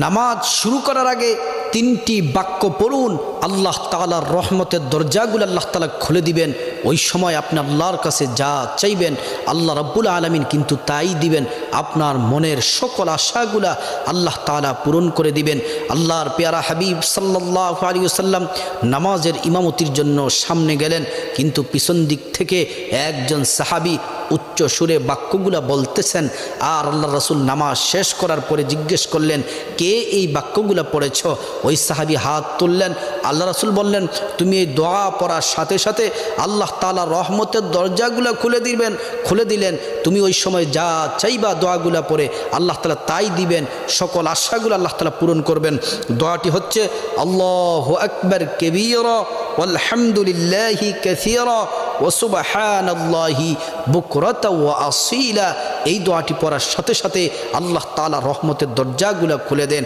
নামাজ শুরু করার আগে তিনটি বাক্য পড়ুন, আল্লাহ তাআলার রহমতের দরজাগুলো আল্লাহ তাআলা খুলে দিবেন। ওই সময় আপনি আল্লাহর কাছে যা চাইবেন আল্লাহ রাব্বুল আলামিন কিন্তু তাই দিবেন। আপনার মনের সকল আশাগুলা আল্লাহ তাআলা পূরণ করে দিবেন। আল্লাহর পেয়ারা হাবিব সাল্লাল্লাহু আলাইহি ওয়াসাল্লাম নামাজের ইমামতির জন্য সামনে গেলেন, কিন্তু পিছন দিক থেকে একজন সাহাবী উচ্চ সুরে বাক্যগুলা বলতেছেন। আর আল্লাহ রাসূল নামাজ শেষ করার পরে জিজ্ঞেস করলেন, কে এই বাক্যগুলা পড়েছ? ওই সাহাবী হাত তুললেন। আল্লাহ রাসূল বললেন, তুমি এই দোয়া পড়ার সাথে সাথে আল্লাহ তাআলা রহমতের দরজাগুলা খুলে দিলেন। তুমি ওই সময় যা চাইবা দোয়াগুলা পড়ে আল্লাহ তাআলা তাই দিবেন, সকল আশাগুলো আল্লাহ তাআলা পূরণ করবেন। দোয়াটি হচ্ছে আল্লাহু আকবার কাবীরা ওয়ালহামদুলিল্লাহি কাসীরা ওয়া সুবহানাল্লাহি বুকরাতা ওয়া আসীলা। এই দোয়াটি পড়ার সাথে সাথে আল্লাহ তাআলা রহমতের দরজাগুলো খুলে দেন।